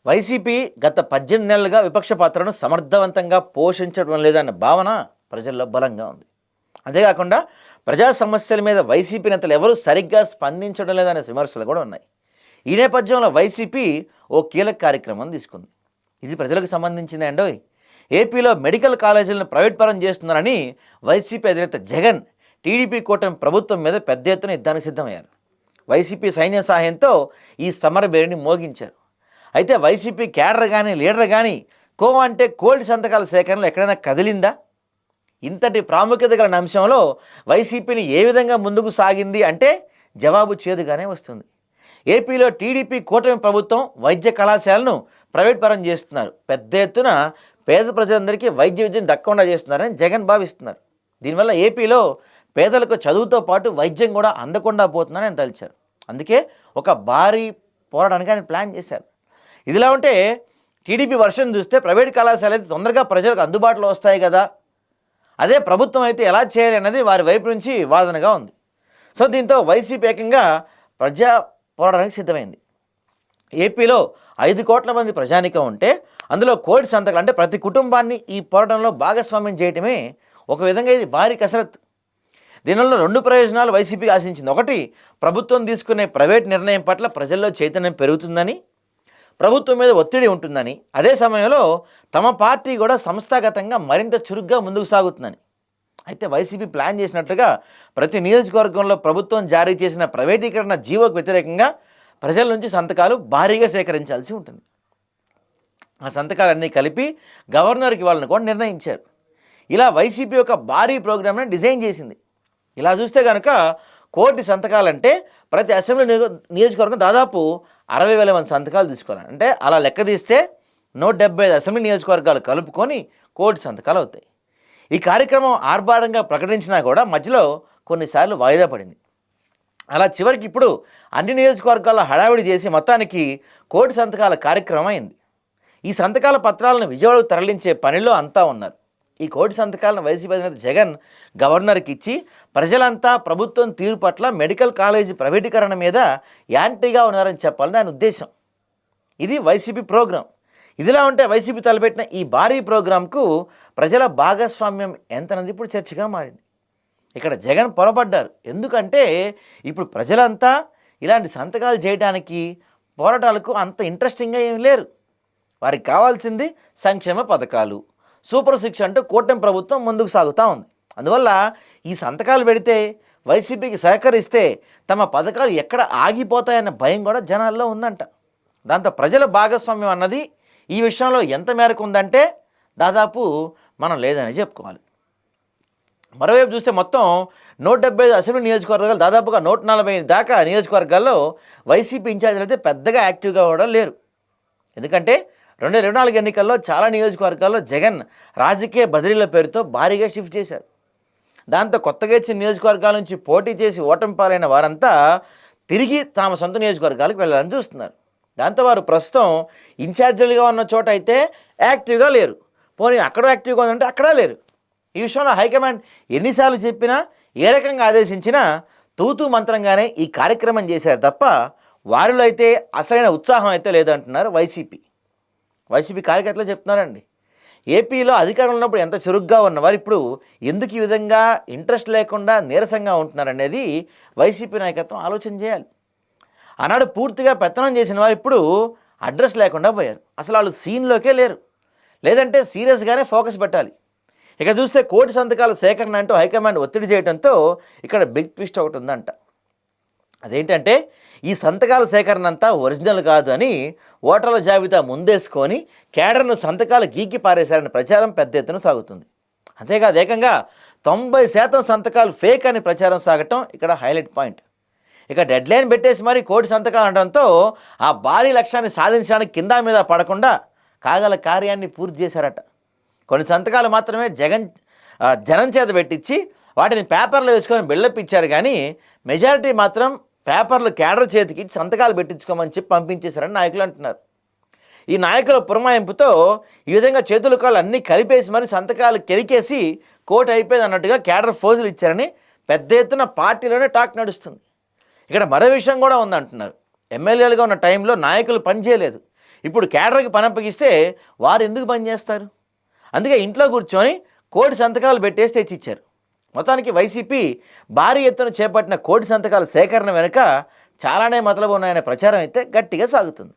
YCP గత 18 నెలలుగా విపక్ష పాత్రను సమర్థవంతంగా పోషించడం లేదన్న భావన ప్రజల్లో బలంగా ఉంది. అంతేకాకుండా ప్రజా సమస్యల మీద వైసీపీ నేతలు ఎవరూ సరిగ్గా స్పందించడం లేదనే విమర్శలు కూడా ఉన్నాయి. ఈ నేపథ్యంలో వైసీపీ ఓ కీలక కార్యక్రమం తీసుకుంది. ఇది ప్రజలకు సంబంధించిందే అండోయ్. ఏపీలో మెడికల్ కాలేజీలను ప్రైవేట్ పరం చేస్తున్నారని వైసీపీ అధినేత జగన్ టీడీపీ కూటమి ప్రభుత్వం మీద పెద్ద ఎత్తున యుద్ధానికి సిద్ధమయ్యారు. వైసీపీ సైన్య సహాయంతో ఈ సమరబేరిని మోగించారు. అయితే వైసీపీ క్యాడర్ కానీ లీడర్ కానీ అంటే కోల్డ్ సంతకాల సేకరణలో ఎక్కడైనా కదిలిందా? ఇంతటి ప్రాముఖ్యత గల అంశంలో వైసీపీని ఏ విధంగా ముందుకు సాగింది అంటే జవాబు చేదుగానే వస్తుంది. ఏపీలో టీడీపీ కూటమి ప్రభుత్వం వైద్య కళాశాలను ప్రైవేట్ పరం చేస్తున్నారు. పెద్ద ఎత్తున పేద ప్రజలందరికీ వైద్య విద్యను దక్కకుండా చేస్తున్నారని జగన్ భావిస్తున్నారు. దీనివల్ల ఏపీలో పేదలకు చదువుతో పాటు వైద్యం కూడా అందకుండా పోతుందని ఆయన తలిచారు. అందుకే ఒక భారీ పోరాటానికి ఆయన ప్లాన్ చేశారు. ఇదిలా ఉంటే టీడీపీ వర్షన్ చూస్తే ప్రైవేట్ కళాశాల అయితే తొందరగా ప్రజలకు అందుబాటులో వస్తాయి కదా, అదే ప్రభుత్వం అయితే ఎలా చేయాలి అన్నది వారి వైపు నుంచి వాదనగా ఉంది. సో దీంతో వైసీపీ ఏకంగా ప్రజా పోరాటానికి సిద్ధమైంది. ఏపీలో 5 కోట్ల మంది ప్రజానికం ఉంటే అందులో కోటి సంతకాలు అంటే ప్రతి కుటుంబాన్ని ఈ పోరాటంలో భాగస్వామ్యం చేయటమే ఒక విధంగా ఇది భారీ కసరత్తు. దీనివల్ల 2 ప్రయోజనాలు వైసీపీ ఆశించింది. ఒకటి, ప్రభుత్వం తీసుకునే ప్రైవేట్ నిర్ణయం పట్ల ప్రజల్లో చైతన్యం పెరుగుతుందని, ప్రభుత్వం మీద ఒత్తిడి ఉంటుందని, అదే సమయంలో తమ పార్టీ కూడా సంస్థాగతంగా మరింత చురుగ్గా ముందుకు సాగుతుందని. అయితే వైసీపీ ప్లాన్ చేసినట్లుగా ప్రతి నియోజకవర్గంలో ప్రభుత్వం జారీ చేసిన ప్రైవేటీకరణ జీవోకు వ్యతిరేకంగా ప్రజల నుంచి సంతకాలు భారీగా సేకరించాల్సి ఉంటుంది. ఆ సంతకాలన్నీ కలిపి గవర్నర్కి వాళ్ళని కూడా నిర్ణయించారు. ఇలా వైసీపీ ఒక భారీ ప్రోగ్రామ్ని డిజైన్ చేసింది. ఇలా చూస్తే కనుక 1,000,000 సంతకాలంటే ప్రతి అసెంబ్లీ నియోజకవర్గం దాదాపు 60,000 మంది సంతకాలు తీసుకోవాలి. అంటే అలా లెక్క తీస్తే 175 అసెంబ్లీ నియోజకవర్గాలు కలుపుకొని 1,000,000 సంతకాలు అవుతాయి. ఈ కార్యక్రమం ఆర్భాటంగా ప్రకటించినా కూడా మధ్యలో కొన్నిసార్లు వాయిదా పడింది. అలా చివరికి ఇప్పుడు అన్ని నియోజకవర్గాల్లో హడావిడి చేసి మొత్తానికి 1,000,000 సంతకాల కార్యక్రమం అయింది. ఈ సంతకాల పత్రాలను విజయవాడకు తరలించే పనిలో అంతా ఉన్నారు. ఈ 1,000,000 సంతకాలను వైసీపీ అధినేత జగన్ గవర్నర్కి ఇచ్చి ప్రజలంతా ప్రభుత్వం తీరు పట్ల మెడికల్ కాలేజీ ప్రైవేటీకరణ మీద యాంటీగా ఉన్నారని చెప్పాలని ఆయన ఉద్దేశం. ఇది వైసీపీ ప్రోగ్రాం. ఇదిలా ఉంటే వైసీపీ తలపెట్టిన ఈ భారీ ప్రోగ్రాంకు ప్రజల భాగస్వామ్యం ఎంతనది ఇప్పుడు చర్చగా మారింది. ఇక్కడ జగన్ పొరపడ్డారు. ఎందుకంటే ఇప్పుడు ప్రజలంతా ఇలాంటి సంతకాలు చేయడానికి పోరాటాలకు అంత ఇంట్రెస్టింగ్గా ఏమి లేరు. వారికి కావాల్సింది సంక్షేమ పథకాలు, సూపర్ 6 అంటూ కూటమి ప్రభుత్వం ముందుకు సాగుతూ ఉంది. అందువల్ల ఈ సంతకాలు పెడితే వైసీపీకి సహకరిస్తే తమ పథకాలు ఎక్కడ ఆగిపోతాయన్న భయం కూడా జనాల్లో ఉందంట. దాంతో ప్రజల భాగస్వామ్యం అన్నది ఈ విషయంలో ఎంత మేరకు ఉందంటే దాదాపు మనం లేదని చెప్పుకోవాలి. మరోవైపు చూస్తే మొత్తం 175 అసెంబ్లీ నియోజకవర్గాలు దాదాపుగా 140 దాకా నియోజకవర్గాల్లో వైసీపీ ఇన్ఛార్జీలు అయితే పెద్దగా యాక్టివ్గా కూడా లేరు. ఎందుకంటే 2024 ఎన్నికల్లో చాలా నియోజకవర్గాల్లో జగన్ రాజకీయ బదిలీల పేరుతో భారీగా షిఫ్ట్ చేశారు. దాంతో కొత్తగా ఇచ్చిన నియోజకవర్గాల నుంచి పోటీ చేసి ఓటమి పాలైన వారంతా తిరిగి తమ సొంత నియోజకవర్గాలకు వెళ్ళాలని చూస్తున్నారు. దాంతో వారు ప్రస్తుతం ఇన్ఛార్జీలుగా ఉన్న చోట అయితే యాక్టివ్గా లేరు. పోనీ అక్కడ యాక్టివ్గా ఉందంటే అక్కడ లేరు. ఈ విషయంలో హైకమాండ్ ఎన్నిసార్లు చెప్పినా ఏ రకంగా ఆదేశించినా తూతూ మంత్రంగానే ఈ కార్యక్రమం చేశారు తప్ప వారిలో అయితే అసలైన ఉత్సాహం అయితే లేదంటున్నారు వైసీపీ కార్యకర్తలు చెప్తున్నారండి. ఏపీలో అధికారంలో ఉన్నప్పుడు ఎంత చురుగ్గా ఉన్నవారు ఇప్పుడు ఎందుకు ఈ విధంగా ఇంట్రెస్ట్ లేకుండా నీరసంగా ఉంటున్నారనేది వైసీపీ నాయకత్వం ఆలోచన చేయాలి. ఆనాడు పూర్తిగా పెత్తనం చేసిన వారు ఇప్పుడు అడ్రస్ లేకుండా పోయారు. అసలు వాళ్ళు సీన్లోకే లేరు. లేదంటే సీరియస్గానే ఫోకస్ పెట్టాలి. ఇక చూస్తే 1,000,000 సంతకాల సేకరణ అంటూ హైకమాండ్ ఒత్తిడి చేయడంతో ఇక్కడ బిగ్ ట్విస్ట్ ఒకటి ఉందంట. అదేంటంటే ఈ సంతకాల సేకరణ అంతా ఒరిజినల్ కాదు అని ఓటర్ల జాబితా ముందేసుకొని కేడర్ను సంతకాలు గీకి పారేశారని ప్రచారం పెద్ద ఎత్తున సాగుతుంది. అంతేకాదు ఏకంగా 90% సంతకాలు ఫేక్ అని ప్రచారం సాగటం ఇక్కడ హైలైట్ పాయింట్. ఇక డెడ్లైన్ పెట్టేసి మరి 1,000,000 సంతకాలు అనడంతో ఆ భారీ లక్ష్యాన్ని సాధించడానికి కింద మీద పడకుండా కాగల కార్యాన్ని పూర్తి చేశారట. కొన్ని సంతకాలు మాత్రమే జనం చేత పెట్టించి వాటిని పేపర్లో వేసుకొని బిల్డప్ ఇచ్చారు, కానీ మెజారిటీ మాత్రం పేపర్లు కేడర్ చేతికి సంతకాలు పెట్టించుకోమని చెప్పి పంపించేశారని నాయకులు అంటున్నారు. ఈ నాయకుల పురమాయింపుతో ఈ విధంగా చేతుల కాళ్ళు అన్నీ కలిపేసి మరి సంతకాలు కెరికేసి కోట్ అయిపోయింది అన్నట్టుగా కేడర్ ఫోజులు ఇచ్చారని పెద్ద ఎత్తున పార్టీలోనే టాక్ నడుస్తుంది. ఇక్కడ మరో విషయం కూడా ఉందంటున్నారు. ఎమ్మెల్యేలుగా ఉన్న టైంలో నాయకులు పనిచేయలేదు. ఇప్పుడు కేడర్కి పని అప్పగిస్తే వారు ఎందుకు పని చేస్తారు? అందుకే ఇంట్లో కూర్చొని కోటి సంతకాలు పెట్టేసి తెచ్చిచ్చారు. మొత్తానికి వైసీపీ భారీ ఎత్తున చేపట్టిన కోటి సంతకాల సేకరణ వెనుక చాలానే మతలబు ఉన్నాయనే ప్రచారం అయితే గట్టిగా సాగుతుంది.